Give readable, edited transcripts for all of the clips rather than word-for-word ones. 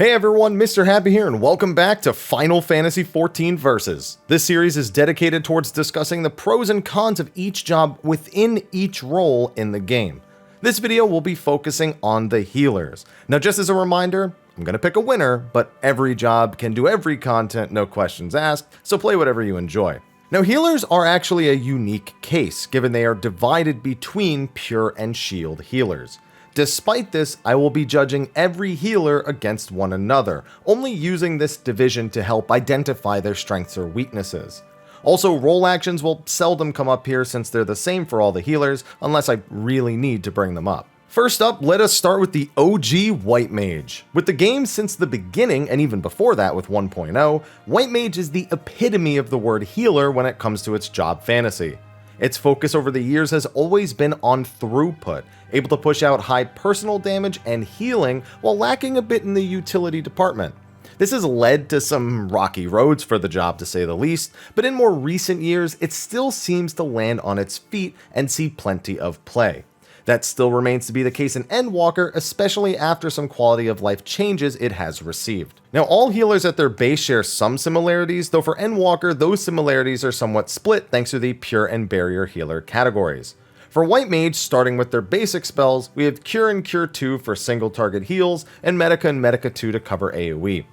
Hey everyone, Mr. Happy here, and welcome back to Final Fantasy XIV Versus. This series is dedicated towards discussing the pros and cons of each job within each role in the game. This video will be focusing on the healers. Now just as a reminder, I'm going to pick a winner, but every job can do every content, no questions asked, so play whatever you enjoy. Now healers are actually a unique case, given they are divided between pure and shield healers. Despite this, I will be judging every healer against one another, only using this division to help identify their strengths or weaknesses. Also, role actions will seldom come up here since they're the same for all the healers, unless I really need to bring them up. First up, let us start with the OG White Mage. With the game since the beginning, and even before that with 1.0, White Mage is the epitome of the word healer when it comes to its job fantasy. Its focus over the years has always been on throughput, able to push out high personal damage and healing while lacking a bit in the utility department. This has led to some rocky roads for the job to say the least, but in more recent years it still seems to land on its feet and see plenty of play. That still remains to be the case in Endwalker, especially after some quality of life changes it has received. Now all healers at their base share some similarities, though for Endwalker those similarities are somewhat split thanks to the pure and barrier healer categories. For White Mage, starting with their basic spells, we have Cure and Cure 2 for single target heals, and Medica and Medica 2 to cover AoE.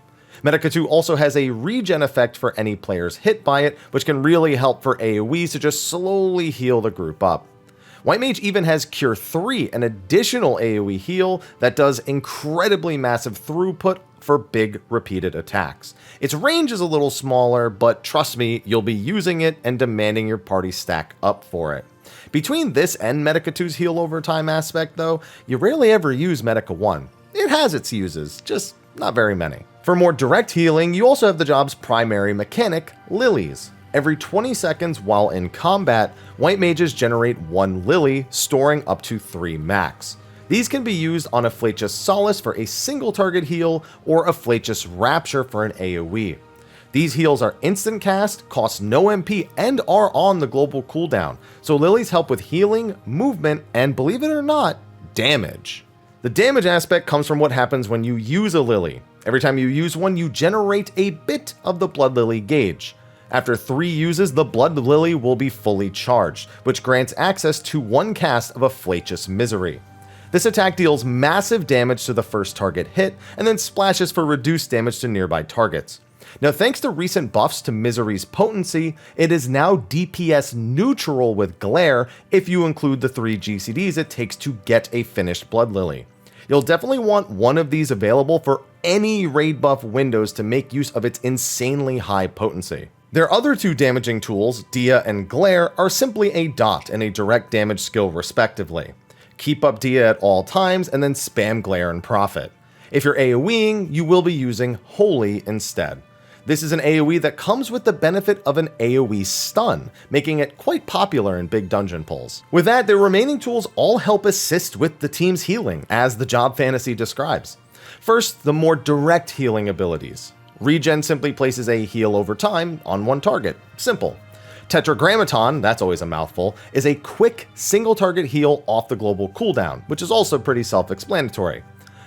Medica 2 also has a regen effect for any players hit by it, which can really help for AoE to just slowly heal the group up. White Mage even has Cure 3, an additional AoE heal that does incredibly massive throughput for big repeated attacks. Its range is a little smaller, but trust me, you'll be using it and demanding your party stack up for it. Between this and Medica 2's heal over time aspect though, you rarely ever use Medica 1. It has its uses, just not very many. For more direct healing, you also have the job's primary mechanic, Lilies. Every 20 seconds while in combat, White Mages generate 1 Lily, storing up to 3 max. These can be used on a Flatus Solace for a single target heal, or a Flatus Rapture for an AoE. These heals are instant cast, cost no MP, and are on the global cooldown, so Lilies help with healing, movement, and believe it or not, damage. The damage aspect comes from what happens when you use a Lily. Every time you use one, you generate a bit of the Blood Lily gauge. After 3 uses, the Blood Lily will be fully charged, which grants access to 1 cast of a Flatus Misery. This attack deals massive damage to the first target hit, and then splashes for reduced damage to nearby targets. Now thanks to recent buffs to Misery's potency, it is now DPS neutral with Glare if you include the 3 GCDs it takes to get a finished Blood Lily. You'll definitely want one of these available for any raid buff windows to make use of its insanely high potency. Their other 2 damaging tools, Dia and Glare, are simply a dot and a direct damage skill respectively. Keep up Dia at all times and then spam Glare and Profit. If you're AoEing, you will be using Holy instead. This is an AoE that comes with the benefit of an AoE stun, making it quite popular in big dungeon pulls. With that, the remaining tools all help assist with the team's healing, as the job fantasy describes. First, the more direct healing abilities. Regen simply places a heal over time on one target. Simple. Tetragrammaton, that's always a mouthful, is a quick single target heal off the global cooldown, which is also pretty self-explanatory.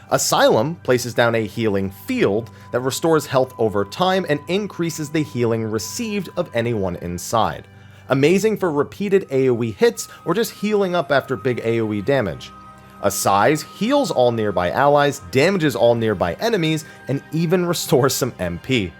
Asylum places down a healing field that restores health over time and increases the healing received of anyone inside. Amazing for repeated AoE hits or just healing up after big AoE damage. Assize heals all nearby allies, damages all nearby enemies, and even restores some MP.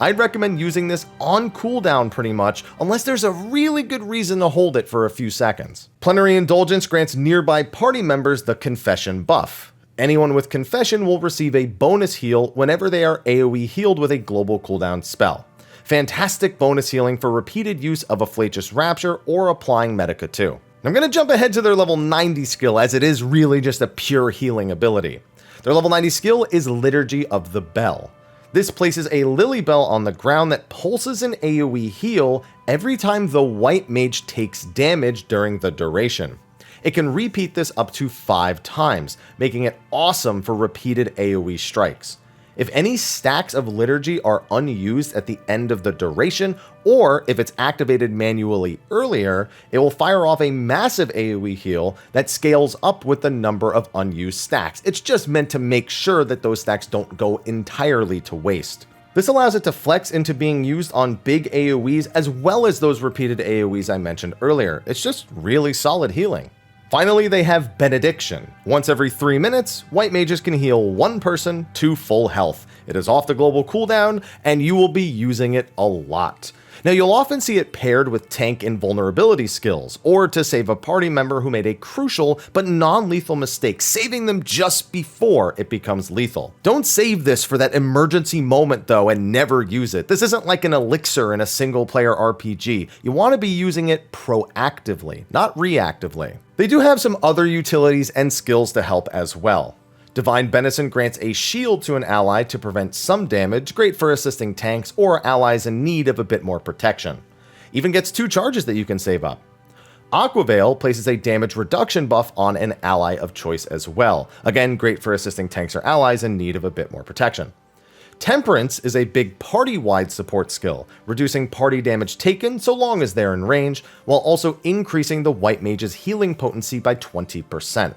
I'd recommend using this on cooldown pretty much, unless there's a really good reason to hold it for a few seconds. Plenary Indulgence grants nearby party members the Confession buff. Anyone with Confession will receive a bonus heal whenever they are AoE healed with a global cooldown spell. Fantastic bonus healing for repeated use of a Flatus Rapture or applying Medica 2. I'm going to jump ahead to their level 90 skill, as it is really just a pure healing ability. Their level 90 skill is Liturgy of the Bell. This places a Lily Bell on the ground that pulses an AoE heal every time the White Mage takes damage during the duration. It can repeat this up to 5 times, making it awesome for repeated AoE strikes. If any stacks of liturgy are unused at the end of the duration, or if it's activated manually earlier, it will fire off a massive AoE heal that scales up with the number of unused stacks. It's just meant to make sure that those stacks don't go entirely to waste. This allows it to flex into being used on big AoEs as well as those repeated AoEs I mentioned earlier. It's just really solid healing. Finally, they have Benediction. Once every 3 minutes, white mages can heal one person to full health. It is off the global cooldown, and you will be using it a lot. Now, you'll often see it paired with tank invulnerability skills, or to save a party member who made a crucial but non-lethal mistake, saving them just before it becomes lethal. Don't save this for that emergency moment though and never use it. This isn't like an elixir in a single-player RPG. You want to be using it proactively, not reactively. They do have some other utilities and skills to help as well. Divine Benison grants a shield to an ally to prevent some damage, great for assisting tanks or allies in need of a bit more protection. Even gets 2 charges that you can save up. Aquaveil places a damage reduction buff on an ally of choice as well. Again, great for assisting tanks or allies in need of a bit more protection. Temperance is a big party-wide support skill, reducing party damage taken so long as they're in range, while also increasing the white mage's healing potency by 20%.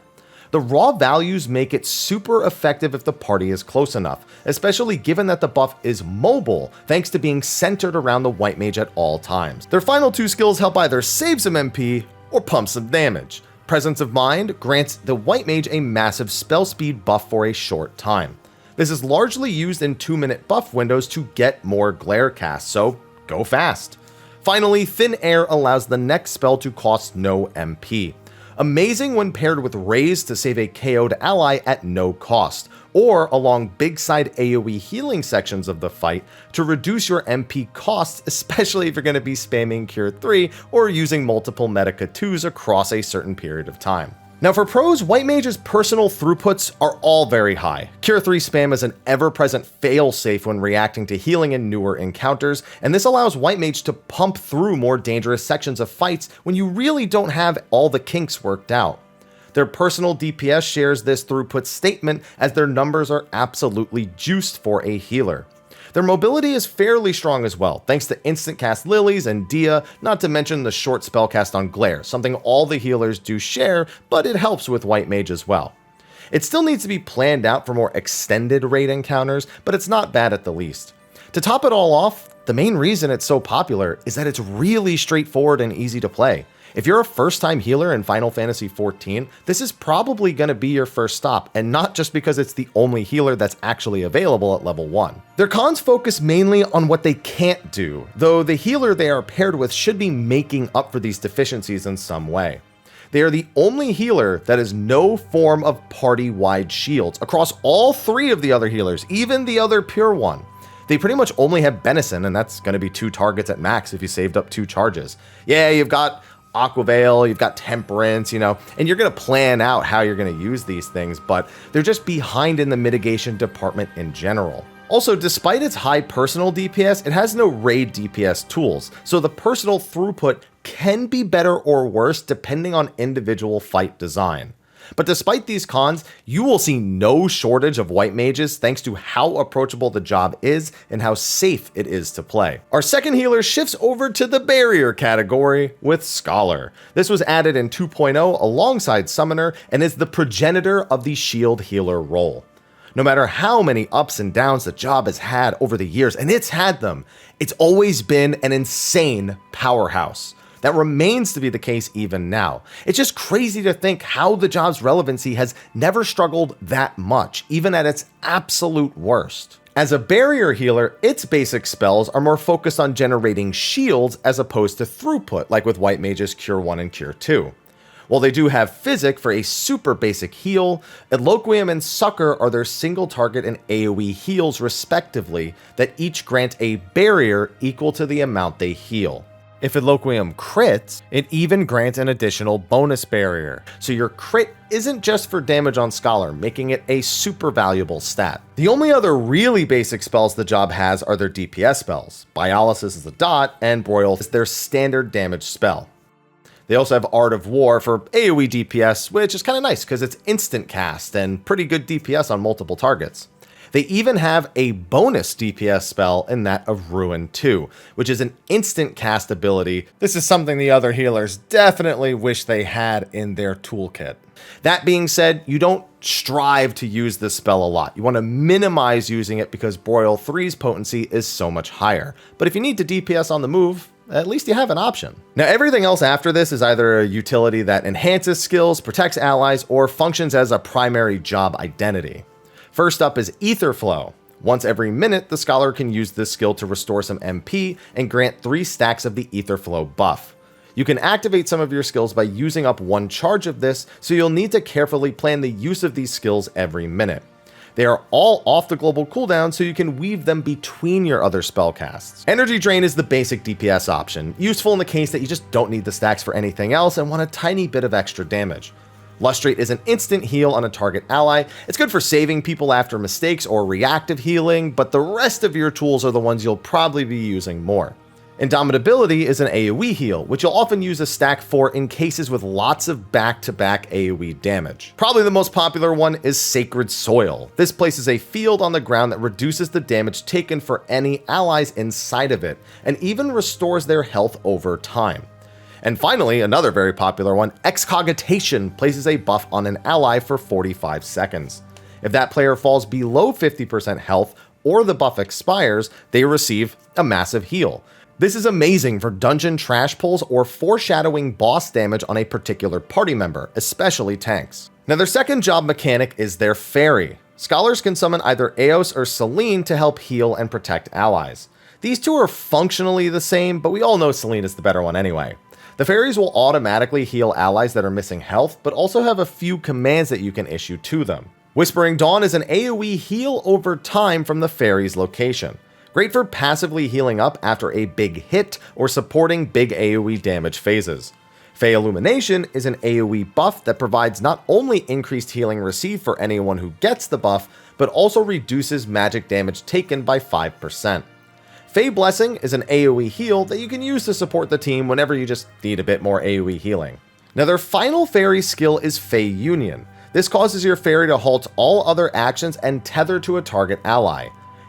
The raw values make it super effective if the party is close enough, especially given that the buff is mobile thanks to being centered around the white mage at all times. Their final 2 skills help either save some MP or pump some damage. Presence of Mind grants the white mage a massive spell speed buff for a short time. This is largely used in 2-minute buff windows to get more glare casts, so go fast. Finally, Thin Air allows the next spell to cost no MP. Amazing when paired with Raise to save a KO'd ally at no cost, or along big side AoE healing sections of the fight to reduce your MP costs, especially if you're going to be spamming Cure 3 or using multiple Medica 2s across a certain period of time. Now for pros, white mage's personal throughputs are all very high. Cure 3 spam is an ever-present fail-safe when reacting to healing in newer encounters, and this allows white mage to pump through more dangerous sections of fights when you really don't have all the kinks worked out. Their personal DPS shares this throughput statement as their numbers are absolutely juiced for a healer. Their mobility is fairly strong as well, thanks to instant cast Lilies and Dia, not to mention the short spell cast on Glare, something all the healers do share, but it helps with white mage as well. It still needs to be planned out for more extended raid encounters, but it's not bad at the least. To top it all off, the main reason it's so popular is that it's really straightforward and easy to play. If you're a first-time healer in Final Fantasy XIV, this is probably going to be your first stop, and not just because it's the only healer that's actually available at level 1. Their cons focus mainly on what they can't do, though the healer they are paired with should be making up for these deficiencies in some way. They are the only healer that has no form of party-wide shields across all 3 of the other healers, even the other pure one. They pretty much only have Benison, and that's going to be 2 targets at max if you saved up 2 charges. Yeah, you've got Aquaveil, you've got Temperance, and you're going to plan out how you're going to use these things, but they're just behind in the mitigation department in general. Also, despite its high personal DPS, it has no raid DPS tools, so the personal throughput can be better or worse depending on individual fight design. But despite these cons, you will see no shortage of white mages thanks to how approachable the job is and how safe it is to play. Our second healer shifts over to the barrier category with Scholar. This was added in 2.0 alongside Summoner and is the progenitor of the shield healer role. No matter how many ups and downs the job has had over the years, and it's had them, it's always been an insane powerhouse. That remains to be the case even now. It's just crazy to think how the job's relevancy has never struggled that much, even at its absolute worst. As a barrier healer, its basic spells are more focused on generating shields as opposed to throughput, like with white mages Cure 1 and Cure 2. While they do have Physic for a super basic heal, Eloquium and Succor are their single target and AoE heals respectively that each grant a barrier equal to the amount they heal. If Eloquium crits, it even grants an additional bonus barrier, so your crit isn't just for damage on Scholar, making it a super valuable stat. The only other really basic spells the job has are their DPS spells. Biolysis is a dot, and Broil is their standard damage spell. They also have Art of War for AoE DPS, which is kind of nice because it's instant cast and pretty good DPS on multiple targets. They even have a bonus DPS spell in that of Ruin 2, which is an instant cast ability. This is something the other healers definitely wish they had in their toolkit. That being said, you don't strive to use this spell a lot. You want to minimize using it because Broil 3's potency is so much higher. But if you need to DPS on the move, at least you have an option. Now, everything else after this is either a utility that enhances skills, protects allies, or functions as a primary job identity. First up is Ether Flow. Once every minute, the Scholar can use this skill to restore some MP and grant 3 stacks of the Ether Flow buff. You can activate some of your skills by using up 1 charge of this, so you'll need to carefully plan the use of these skills every minute. They are all off the global cooldown, so you can weave them between your other spellcasts. Energy Drain is the basic DPS option, useful in the case that you just don't need the stacks for anything else and want a tiny bit of extra damage. Lustrate is an instant heal on a target ally. It's good for saving people after mistakes or reactive healing, but the rest of your tools are the ones you'll probably be using more. Indomitability is an AoE heal, which you'll often use a stack for in cases with lots of back-to-back AoE damage. Probably the most popular one is Sacred Soil. This places a field on the ground that reduces the damage taken for any allies inside of it, and even restores their health over time. And finally, another very popular one, Excogitation, places a buff on an ally for 45 seconds. If that player falls below 50% health or the buff expires, they receive a massive heal. This is amazing for dungeon trash pulls or foreshadowing boss damage on a particular party member, especially tanks. Now, their second job mechanic is their Fairy. Scholars can summon either Eos or Selene to help heal and protect allies. These two are functionally the same, but we all know Selene is the better one anyway. The fairies will automatically heal allies that are missing health, but also have a few commands that you can issue to them. Whispering Dawn is an AoE heal over time from the fairy's location. Great for passively healing up after a big hit or supporting big AoE damage phases. Fey Illumination is an AoE buff that provides not only increased healing received for anyone who gets the buff, but also reduces magic damage taken by 5%. Fey Blessing is an AoE heal that you can use to support the team whenever you just need a bit more AoE healing. Now, their final fairy skill is Fey Union. This causes your fairy to halt all other actions and tether to a target ally.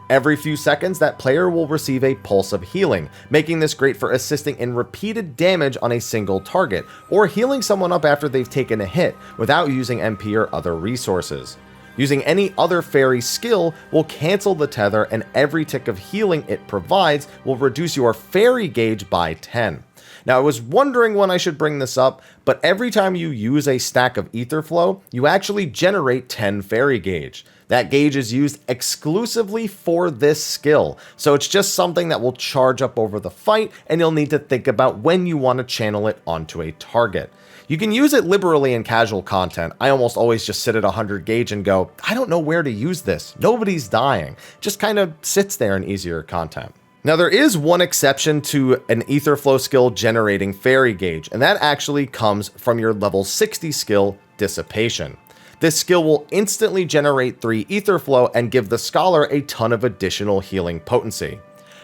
Every few seconds, that player will receive a pulse of healing, making this great for assisting in repeated damage on a single target, or healing someone up after they've taken a hit without using MP or other resources. Using any other fairy skill will cancel the tether, and every tick of healing it provides will reduce your fairy gauge by 10. Now, I was wondering when I should bring this up, but every time you use a stack of Ether Flow, you actually generate 10 fairy gauge. That gauge is used exclusively for this skill, so it's just something that will charge up over the fight, and you'll need to think about when you want to channel it onto a target. You can use it liberally in casual content. I almost always just sit at 100 gauge and go, I don't know where to use this. Nobody's dying. Just kind of sits there in easier content. Now, there is one exception to an Ether Flow skill generating fairy gauge, and that actually comes from your level 60 skill, Dissipation. This skill will instantly generate 3 Ether Flow and give the Scholar a ton of additional healing potency.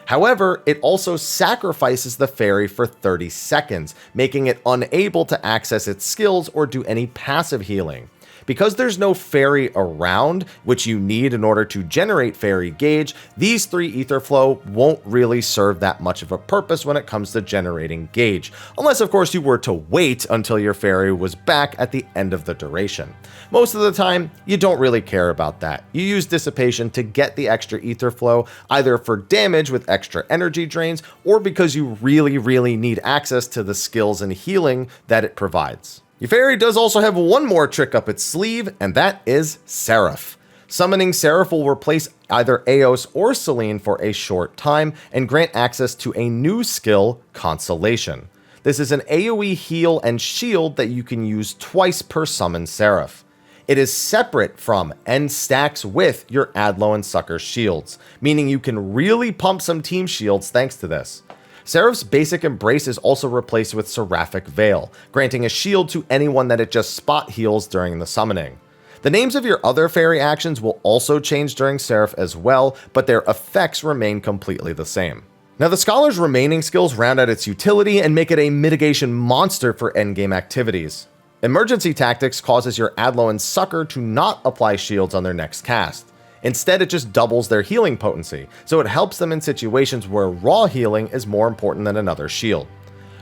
However, it also sacrifices the fairy for 30 seconds, making it unable to access its skills or do any passive healing. Because there's no fairy around, which you need in order to generate fairy gauge, these 3 Ether Flow won't really serve that much of a purpose when it comes to generating gauge, unless of course you were to wait until your fairy was back at the end of the duration. Most of the time, you don't really care about that. You use Dissipation to get the extra Ether Flow, either for damage with extra energy drains, or because you really need access to the skills and healing that it provides. Your fairy does also have one more trick up its sleeve, and that is Seraph. Summoning Seraph will replace either Eos or Selene for a short time and grant access to a new skill, Consolation. This is an AoE heal and shield that you can use twice per summon Seraph. It is separate from and stacks with your Adlo and Sucker shields, meaning you can really pump some team shields thanks to this. Seraph's basic embrace is also replaced with Seraphic Veil, granting a shield to anyone that it just spot heals during the summoning. The names of your other fairy actions will also change during Seraph as well, but their effects remain completely the same. Now, the Scholar's remaining skills round out its utility and make it a mitigation monster for endgame activities. Emergency Tactics causes your Adlo and Sucker to not apply shields on their next cast. Instead, it just doubles their healing potency, so it helps them in situations where raw healing is more important than another shield.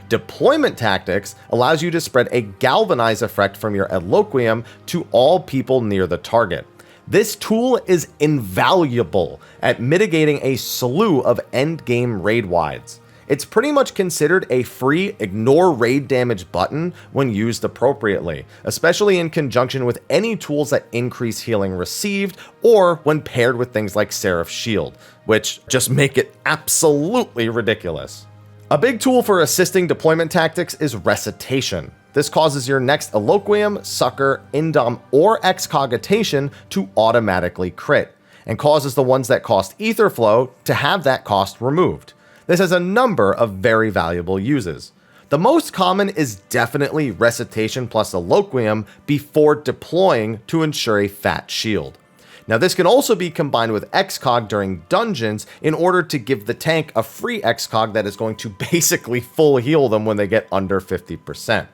Deployment Tactics allows you to spread a galvanize effect from your Eloquium to all people near the target. This tool is invaluable at mitigating a slew of endgame raid wides. It's pretty much considered a free ignore raid damage button when used appropriately, especially in conjunction with any tools that increase healing received or when paired with things like Seraph Shield, which just make it absolutely ridiculous. A big tool for assisting deployment tactics is recitation. This causes your next Eloquium, Succor, Indom, or Excogitation to automatically crit, and causes the ones that cost Etherflow to have that cost removed. This has a number of very valuable uses. The most common is definitely Recitation plus Eloquium before deploying to ensure a fat shield. Now this can also be combined with Excog during dungeons in order to give the tank a free Excog that is going to basically full heal them when they get under 50%.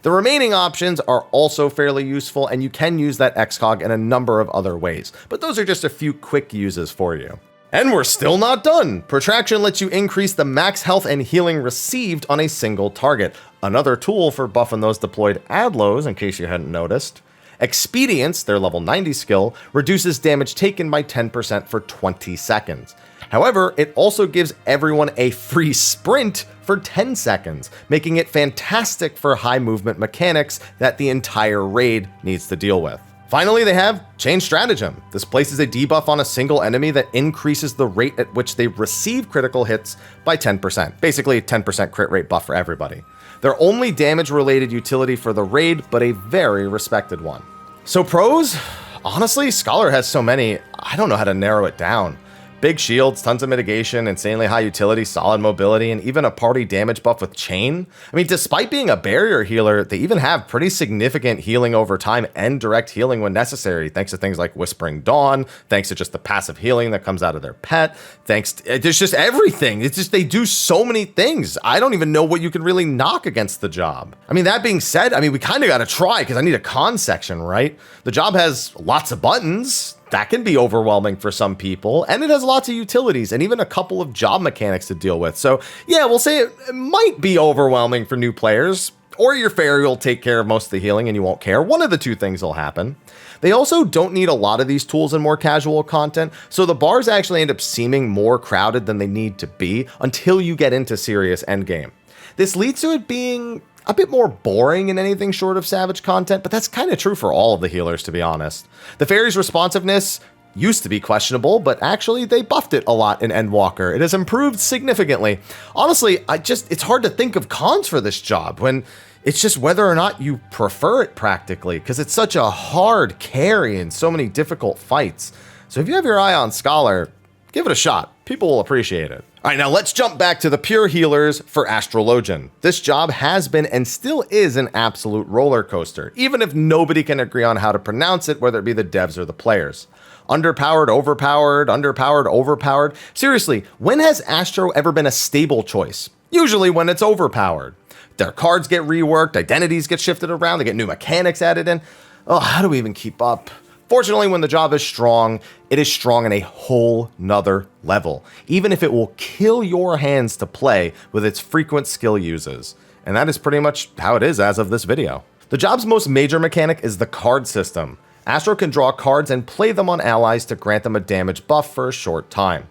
The remaining options are also fairly useful, and you can use that Excog in a number of other ways, but those are just a few quick uses for you. And we're still not done! Protraction lets you increase the max health and healing received on a single target, another tool for buffing those deployed Adlos in case you hadn't noticed. Expedience, their level 90 skill, reduces damage taken by 10% for 20 seconds. However, it also gives everyone a free sprint for 10 seconds, making it fantastic for high movement mechanics that the entire raid needs to deal with. Finally, they have Change Stratagem. This places a debuff on a single enemy that increases the rate at which they receive critical hits by 10%. Basically, a 10% crit rate buff for everybody. Their only damage-related utility for the raid, but a very respected one. So pros? Honestly, Scholar has so many, I don't know how to narrow it down. Big shields, tons of mitigation, insanely high utility, solid mobility, and even a party damage buff with Chain. I mean, despite being a barrier healer, they even have pretty significant healing over time and direct healing when necessary, thanks to things like Whispering Dawn, thanks to just the passive healing that comes out of their pet, there's just everything. It's just, they do so many things. I don't even know what you can really knock against the job. I mean, that being said, we kind of got to try because I need a con section, right? The job has lots of buttons. That can be overwhelming for some people, and it has lots of utilities and even a couple of job mechanics to deal with. So yeah, we'll say it might be overwhelming for new players, or your fairy will take care of most of the healing and you won't care. One of the two things will happen. They also don't need a lot of these tools in more casual content, so the bars actually end up seeming more crowded than they need to be until you get into serious endgame. This leads to it being a bit more boring in anything short of Savage content, but that's kind of true for all of the healers, to be honest. The fairy's responsiveness used to be questionable, but actually they buffed it a lot in Endwalker. It has improved significantly. Honestly, it's hard to think of cons for this job when it's just whether or not you prefer it practically, because it's such a hard carry in so many difficult fights. So if you have your eye on Scholar, give it a shot. People will appreciate it. All right, now let's jump back to the pure healers for Astrologian. This job has been and still is an absolute roller coaster, even if nobody can agree on how to pronounce it, whether it be the devs or the players. Underpowered, overpowered, underpowered, overpowered. Seriously, when has Astro ever been a stable choice? Usually when it's overpowered. Their cards get reworked, identities get shifted around, they get new mechanics added in. Oh, how do we even keep up? Fortunately, when the job is strong, it is strong in a whole nother level, even if it will kill your hands to play with its frequent skill uses. And that is pretty much how it is as of this video. The job's most major mechanic is the card system. Astro can draw cards and play them on allies to grant them a damage buff for a short time.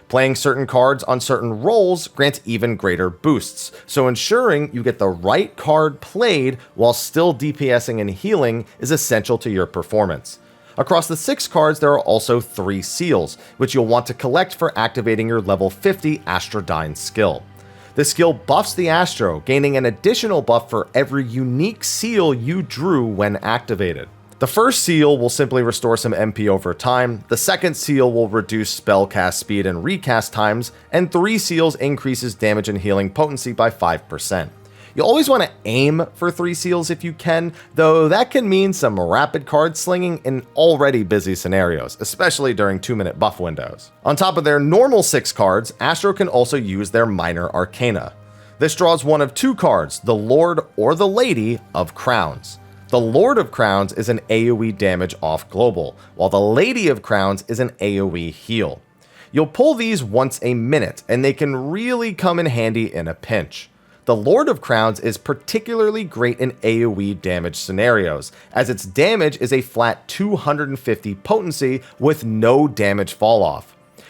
Playing certain cards on certain rolls grants even greater boosts, so ensuring you get the right card played while still DPSing and healing is essential to your performance. Across the 6 cards, there are also 3 seals, which you'll want to collect for activating your level 50 Astrodyne skill. This skill buffs the Astro, gaining an additional buff for every unique seal you drew when activated. The first seal will simply restore some MP over time, the second seal will reduce spell cast speed and recast times, and 3 seals increases damage and healing potency by 5%. You'll always want to aim for 3 seals if you can, though that can mean some rapid card slinging in already busy scenarios, especially during 2-minute buff windows. On top of their normal 6 cards, Astro can also use their Minor Arcana. This draws one of 2 cards, the Lord or the Lady of Crowns. The Lord of Crowns is an AoE damage off global, while the Lady of Crowns is an AoE heal. You'll pull these once a minute, and they can really come in handy in a pinch. The Lord of Crowns is particularly great in AoE damage scenarios, as its damage is a flat 250 potency with no damage falloff.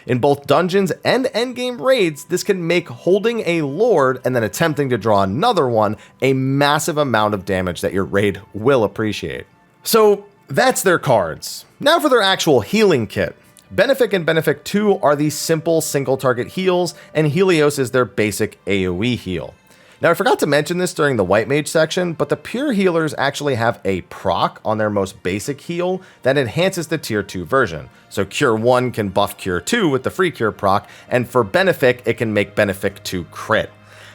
In both dungeons and endgame raids, this can make holding a Lord and then attempting to draw another one a massive amount of damage that your raid will appreciate. So that's their cards. Now for their actual healing kit. Benefic and Benefic 2 are the simple single target heals, and Helios is their basic AoE heal. Now I forgot to mention this during the White Mage section, but the pure healers actually have a proc on their most basic heal that enhances the tier 2 version. So Cure 1 can buff Cure 2 with the free Cure proc, and for Benefic it can make Benefic 2 crit.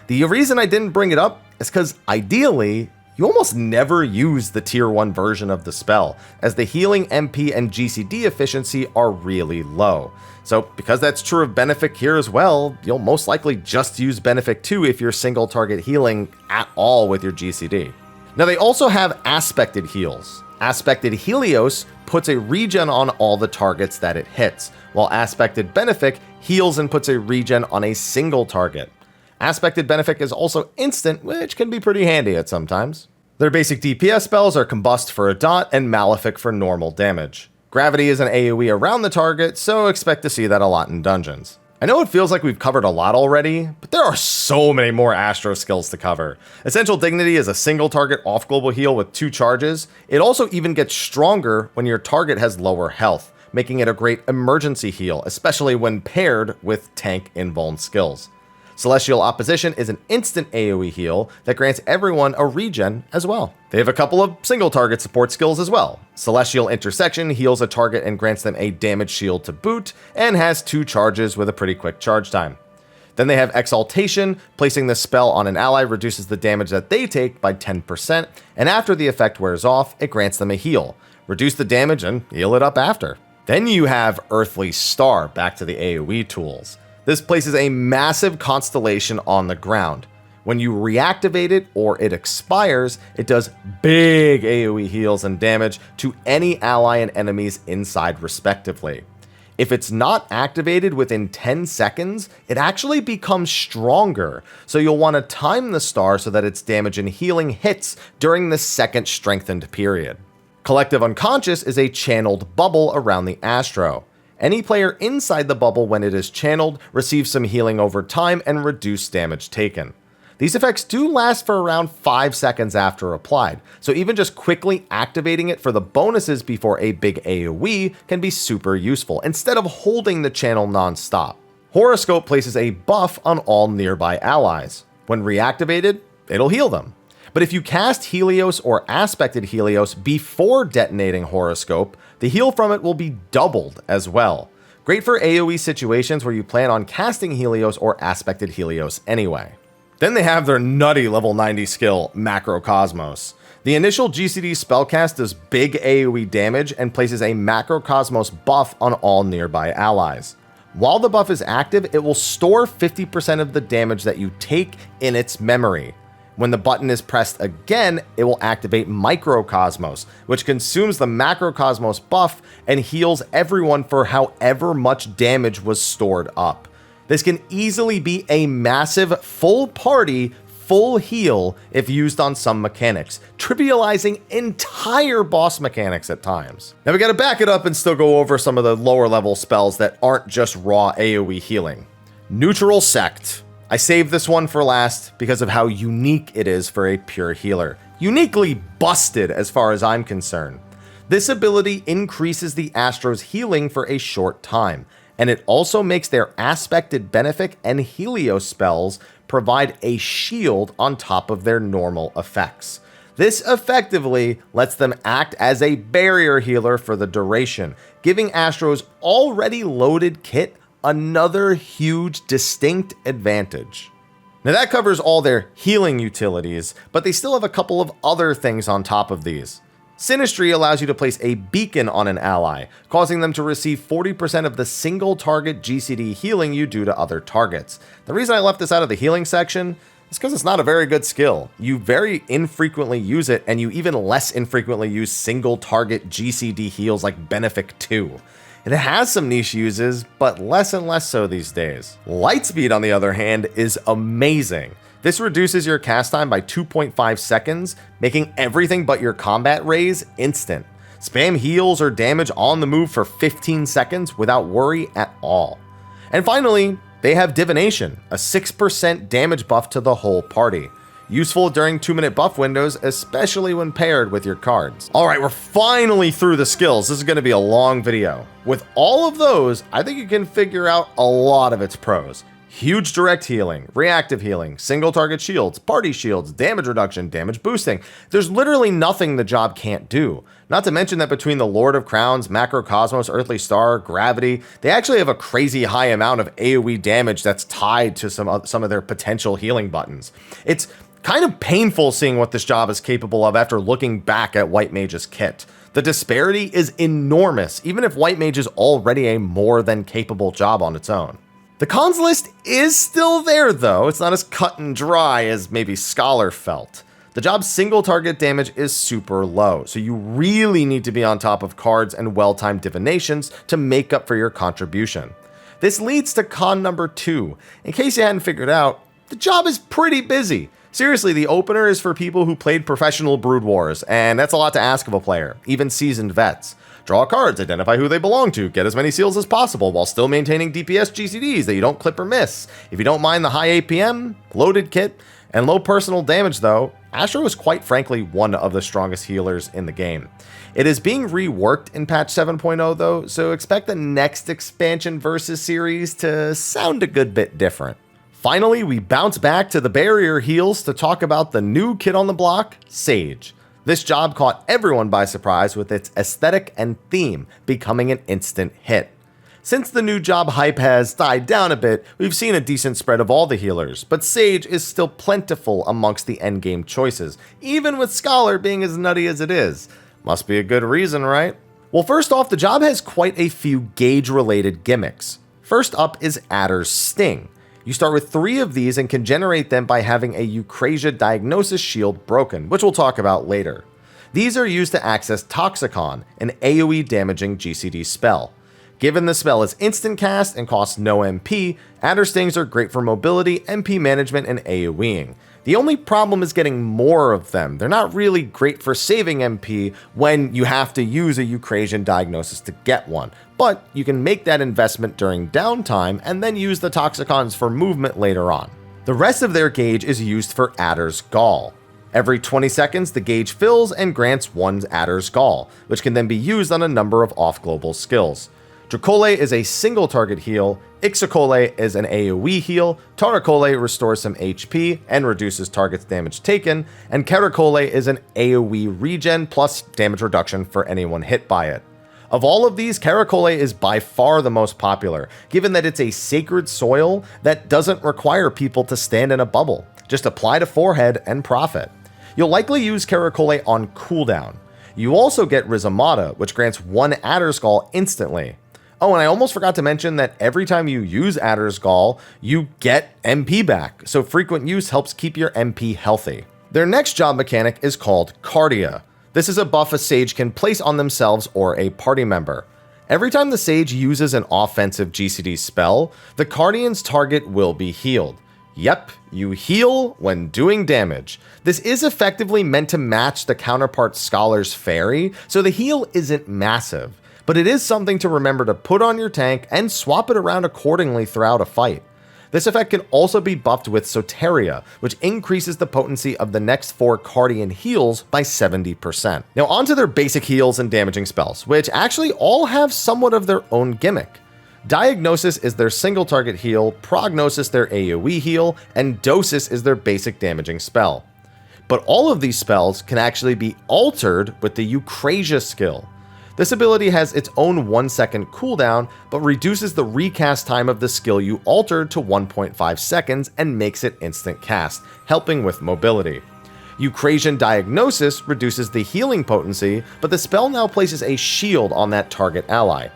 The reason I didn't bring it up is because ideally, you almost never use the tier 1 version of the spell, as the healing MP and GCD efficiency are really low. So because that's true of Benefic here as well, you'll most likely just use Benefic 2 if you're single target healing at all with your GCD. Now they also have aspected heals. Aspected Helios puts a regen on all the targets that it hits, while aspected Benefic heals and puts a regen on a single target. Aspected Benefic is also instant, which can be pretty handy at sometimes. Their basic DPS spells are Combust for a dot and Malefic for normal damage. Gravity is an AoE around the target, so expect to see that a lot in dungeons. I know it feels like we've covered a lot already, but there are so many more Astro skills to cover. Essential Dignity is a single target off global heal with 2 charges. It also even gets stronger when your target has lower health, making it a great emergency heal, especially when paired with tank invuln skills. Celestial Opposition is an instant AoE heal that grants everyone a regen as well. They have a couple of single target support skills as well. Celestial Intersection heals a target and grants them a damage shield to boot, and has 2 charges with a pretty quick charge time. Then they have Exaltation. Placing the spell on an ally reduces the damage that they take by 10%, and after the effect wears off, it grants them a heal. Reduce the damage and heal it up after. Then you have Earthly Star, back to the AoE tools. This places a massive constellation on the ground. When you reactivate it or it expires, it does big AoE heals and damage to any ally and enemies inside respectively. If it's not activated within 10 seconds, it actually becomes stronger, so you'll want to time the star so that its damage and healing hits during the second strengthened period. Collective Unconscious is a channeled bubble around the Astro. Any player inside the bubble when it is channeled receives some healing over time and reduced damage taken. These effects do last for around 5 seconds after applied, so even just quickly activating it for the bonuses before a big AoE can be super useful, instead of holding the channel non-stop. Horoscope places a buff on all nearby allies. When reactivated, it'll heal them. But if you cast Helios or Aspected Helios before detonating Horoscope, the heal from it will be doubled as well. Great for AoE situations where you plan on casting Helios or Aspected Helios anyway. Then they have their nutty level 90 skill, Macrocosmos. The initial GCD spellcast does big AoE damage and places a Macrocosmos buff on all nearby allies. While the buff is active, it will store 50% of the damage that you take in its memory. When the button is pressed again, it will activate Microcosmos, which consumes the Macrocosmos buff and heals everyone for however much damage was stored up. This can easily be a massive full party, full heal if used on some mechanics, trivializing entire boss mechanics at times. Now we gotta back it up and still go over some of the lower level spells that aren't just raw AoE healing. Neutral Sect. I saved this one for last because of how unique it is for a pure healer. Uniquely busted as far as I'm concerned. This ability increases the Astro's healing for a short time, and it also makes their Aspected Benefic and Helios spells provide a shield on top of their normal effects. This effectively lets them act as a barrier healer for the duration, giving Astro's already loaded kit another huge distinct advantage. Now that covers all their healing utilities, but they still have a couple of other things on top of these. Synastry allows you to place a beacon on an ally, causing them to receive 40% of the single target GCD healing you do to other targets. The reason I left this out of the healing section, It's because it's not a very good skill. You very infrequently use it, and you even less infrequently use single target GCD heals like Benefic 2. It has some niche uses, but less and less so these days. Lightspeed, on the other hand, is amazing. This reduces your cast time by 2.5 seconds, making everything but your combat raise instant. Spam heals or damage on the move for 15 seconds without worry at all. And finally, they have Divination, a 6% damage buff to the whole party. Useful during 2-minute buff windows, especially when paired with your cards. Alright, we're finally through the skills. This is going to be a long video. With all of those, I think you can figure out a lot of its pros. Huge direct healing, reactive healing, single target shields, party shields, damage reduction, damage boosting. There's literally nothing the job can't do. Not to mention that between the Lord of Crowns, Macrocosmos, Earthly Star, Gravity, they actually have a crazy high amount of AoE damage that's tied to some of their potential healing buttons. It's kind of painful seeing what this job is capable of after looking back at White Mage's kit. The disparity is enormous, even if White Mage is already a more than capable job on its own. The cons list is still there though. It's not as cut and dry as maybe Scholar felt. The job's single target damage is super low, so you really need to be on top of cards and well-timed divinations to make up for your contribution. This leads to con number 2. In case you hadn't figured out, the job is pretty busy. Seriously, the opener is for people who played professional Brood Wars, and that's a lot to ask of a player, even seasoned vets. Draw cards, identify who they belong to, get as many seals as possible while still maintaining DPS GCDs that you don't clip or miss. If you don't mind the high APM, loaded kit, and low personal damage though, Astro is quite frankly one of the strongest healers in the game. It is being reworked in patch 7.0 though, so expect the next expansion versus series to sound a good bit different. Finally, we bounce back to the barrier heals to talk about the new kid on the block, Sage. This job caught everyone by surprise with its aesthetic and theme becoming an instant hit. Since the new job hype has died down a bit, we've seen a decent spread of all the healers, but Sage is still plentiful amongst the endgame choices, even with Scholar being as nutty as it is. Must be a good reason, right? Well, first off, the job has quite a few gauge-related gimmicks. First up is Adder's Sting. You start with 3 of these and can generate them by having a Eucrasia Diagnosis shield broken, which we'll talk about later. These are used to access Toxicon, an AoE damaging GCD spell. Given the spell is instant cast and costs no MP, Adder Stings are great for mobility, MP management, and AoEing. The only problem is getting more of them. They're not really great for saving MP when you have to use a Eucrasian Diagnosis to get one, but you can make that investment during downtime and then use the Toxicons for movement later on. The rest of their gauge is used for Adder's Gall. Every 20 seconds, the gauge fills and grants one Adder's Gall, which can then be used on a number of off-global skills. Dracole is a single target heal, Ixocole is an AoE heal, Taracole restores some HP and reduces target's damage taken, and Caracole is an AoE regen plus damage reduction for anyone hit by it. Of all of these, Caracole is by far the most popular, given that it's a sacred soil that doesn't require people to stand in a bubble. Just apply to forehead and profit. You'll likely use Caracole on cooldown. You also get Rizomata, which grants 1 Adder's Gall instantly. Oh, and I almost forgot to mention that every time you use Adder's Gall, you get MP back, so frequent use helps keep your MP healthy. Their next job mechanic is called Cardia. This is a buff a Sage can place on themselves or a party member. Every time the Sage uses an offensive GCD spell, the Cardian's target will be healed. Yep, you heal when doing damage. This is effectively meant to match the counterpart Scholar's Fairy, so the heal isn't massive. But it is something to remember to put on your tank and swap it around accordingly throughout a fight. This effect can also be buffed with Soteria, which increases the potency of the next 4 Cardian heals by 70%. Now onto their basic heals and damaging spells, which actually all have somewhat of their own gimmick. Diagnosis is their single target heal, Prognosis their AoE heal, and Dosis is their basic damaging spell. But all of these spells can actually be altered with the Eucrasia skill. This ability has its own 1-second cooldown, but reduces the recast time of the skill you altered to 1.5 seconds and makes it instant cast, helping with mobility. Eucrasian Diagnosis reduces the healing potency, but the spell now places a shield on that target ally.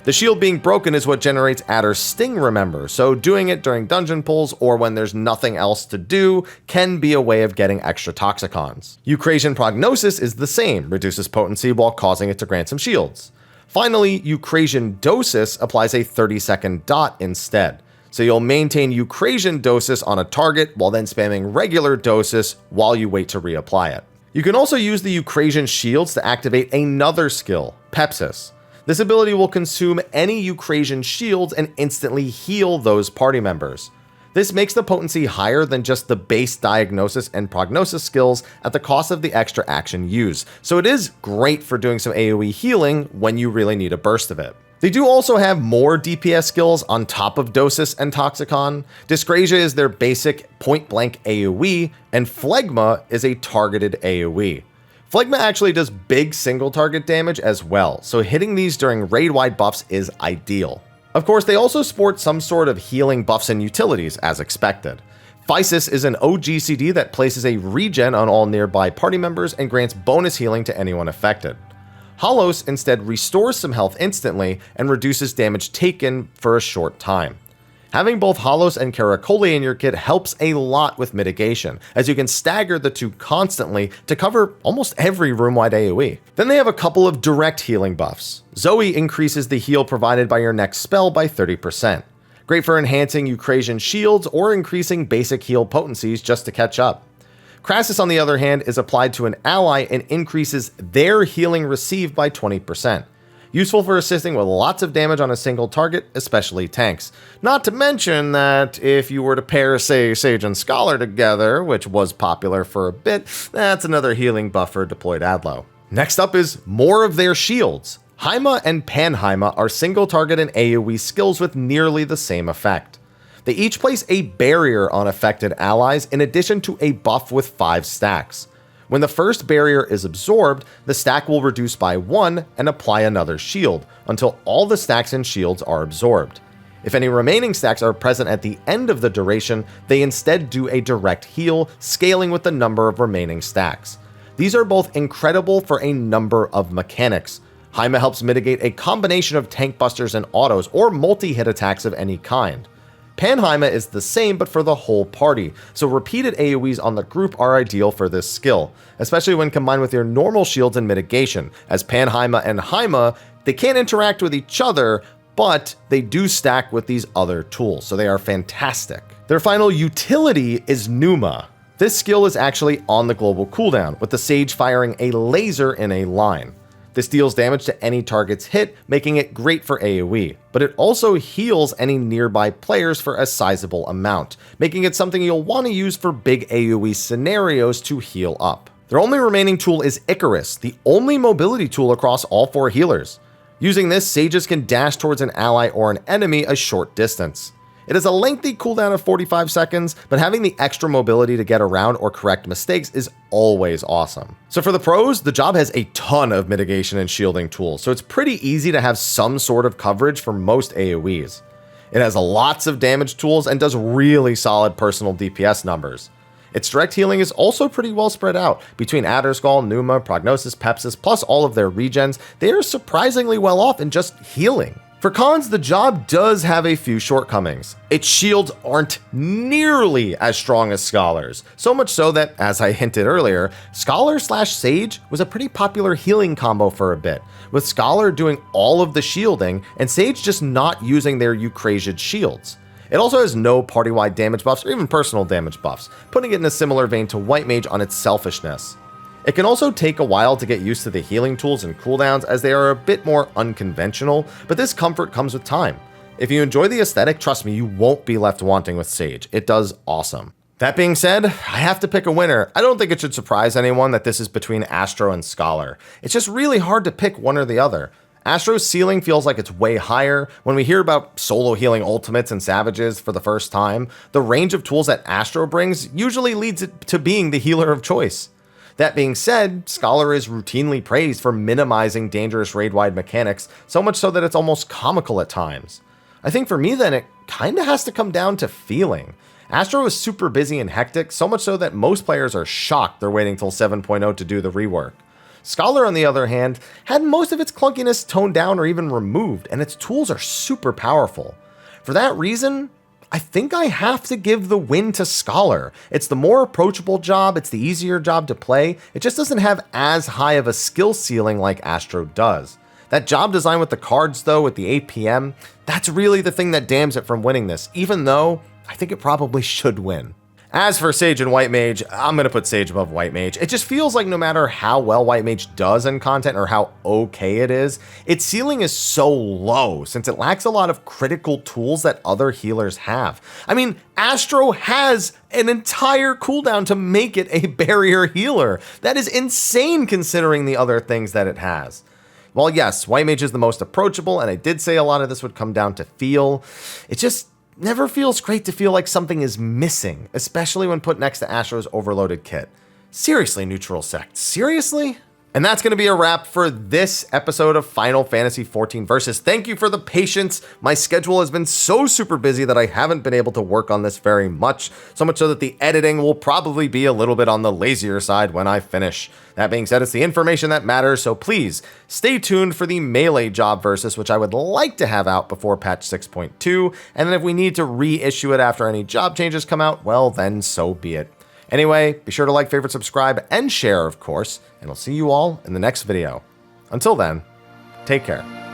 The shield being broken is what generates Adder's Sting, remember, so doing it during dungeon pulls or when there's nothing else to do can be a way of getting extra Toxicons. Eucrasian Prognosis is the same, reduces potency while causing it to grant some shields. Finally, Eucrasian Dosis applies a 30-second dot instead. So you'll maintain Eucrasian Dosis on a target while then spamming regular Dosis while you wait to reapply it. You can also use the Eucrasian shields to activate another skill, Pepsis. This ability will consume any Eucrasian shields and instantly heal those party members. This makes the potency higher than just the base diagnosis and prognosis skills at the cost of the extra action used, so it is great for doing some AoE healing when you really need a burst of it. They do also have more DPS skills on top of Dosis and Toxicon. Dyscrasia is their basic point-blank AoE, and Phlegma is a targeted AoE. Phlegma actually does big single target damage as well, so hitting these during raid-wide buffs is ideal. Of course, they also sport some sort of healing buffs and utilities, as expected. Physis is an OGCD that places a regen on all nearby party members and grants bonus healing to anyone affected. Holos instead restores some health instantly and reduces damage taken for a short time. Having both Holos and Caracoli in your kit helps a lot with mitigation, as you can stagger the two constantly to cover almost every room-wide AoE. Then they have a couple of direct healing buffs. Zoe increases the heal provided by your next spell by 30%. Great for enhancing Eucrasian shields or increasing basic heal potencies just to catch up. Crassus, on the other hand, is applied to an ally and increases their healing received by 20%. Useful for assisting with lots of damage on a single target, especially tanks. Not to mention that if you were to pair, say, Sage and Scholar together, which was popular for a bit, that's another healing buff for deployed Adlo. Next up is more of their shields. Haima and Panhaima are single target and AoE skills with nearly the same effect. They each place a barrier on affected allies in addition to a buff with 5 stacks. When the first barrier is absorbed, the stack will reduce by 1 and apply another shield, until all the stacks and shields are absorbed. If any remaining stacks are present at the end of the duration, they instead do a direct heal, scaling with the number of remaining stacks. These are both incredible for a number of mechanics. Haima helps mitigate a combination of tank busters and autos, or multi-hit attacks of any kind. Panhaima is the same but for the whole party, so repeated AoEs on the group are ideal for this skill, especially when combined with your normal shields and mitigation, as Panhaima and Haima, they can't interact with each other, but they do stack with these other tools, so they are fantastic. Their final utility is Pneuma. This skill is actually on the global cooldown, with the Sage firing a laser in a line. This deals damage to any target's hit, making it great for AoE, but it also heals any nearby players for a sizable amount, making it something you'll want to use for big AoE scenarios to heal up. Their only remaining tool is Icarus, the only mobility tool across all 4 healers. Using this, Sages can dash towards an ally or an enemy a short distance. It has a lengthy cooldown of 45 seconds, but having the extra mobility to get around or correct mistakes is always awesome. So for the pros, the job has a ton of mitigation and shielding tools, so it's pretty easy to have some sort of coverage for most AoEs. It has lots of damage tools and does really solid personal DPS numbers. Its direct healing is also pretty well spread out. Between Adderskull, Pneuma, Prognosis, Pepsis, plus all of their regens, they are surprisingly well off in just healing. For cons, the job does have a few shortcomings. Its shields aren't nearly as strong as Scholars, so much so that, as I hinted earlier, Scholar/Sage was a pretty popular healing combo for a bit, with Scholar doing all of the shielding and Sage just not using their Eucrasian shields. It also has no party-wide damage buffs or even personal damage buffs, putting it in a similar vein to White Mage on its selfishness. It can also take a while to get used to the healing tools and cooldowns as they are a bit more unconventional, but this comfort comes with time. If you enjoy the aesthetic, trust me, you won't be left wanting with Sage. It does awesome. That being said, I have to pick a winner. I don't think it should surprise anyone that this is between Astro and Scholar. It's just really hard to pick one or the other. Astro's ceiling feels like it's way higher. When we hear about solo healing ultimates and savages for the first time, the range of tools that Astro brings usually leads it to being the healer of choice. That being said, Scholar is routinely praised for minimizing dangerous raid-wide mechanics, so much so that it's almost comical at times. I think for me then, it kinda has to come down to feeling. Astro is super busy and hectic, so much so that most players are shocked they're waiting till 7.0 to do the rework. Scholar, on the other hand, had most of its clunkiness toned down or even removed, and its tools are super powerful. For that reason, I think I have to give the win to Scholar. It's the more approachable job, it's the easier job to play, it just doesn't have as high of a skill ceiling like Astro does. That job design with the cards though, with the APM, that's really the thing that damns it from winning this, even though I think it probably should win. As for Sage and White Mage, I'm going to put Sage above White Mage. It just feels like no matter how well White Mage does in content or how okay it is, its ceiling is so low since it lacks a lot of critical tools that other healers have. I mean, Astro has an entire cooldown to make it a barrier healer. That is insane considering the other things that it has. While yes, White Mage is the most approachable, and I did say a lot of this would come down to feel, it just never feels great to feel like something is missing, especially when put next to Astro's overloaded kit. Seriously, Neutral Sect, seriously? And that's going to be a wrap for this episode of Final Fantasy XIV Versus. Thank you for the patience. My schedule has been so super busy that I haven't been able to work on this very much, so much so that the editing will probably be a little bit on the lazier side when I finish. That being said, it's the information that matters, so please stay tuned for the Melee job Versus, which I would like to have out before patch 6.2, and then if we need to reissue it after any job changes come out, well then so be it. Anyway, be sure to like, favorite, subscribe, and share, of course, and I'll see you all in the next video. Until then, take care.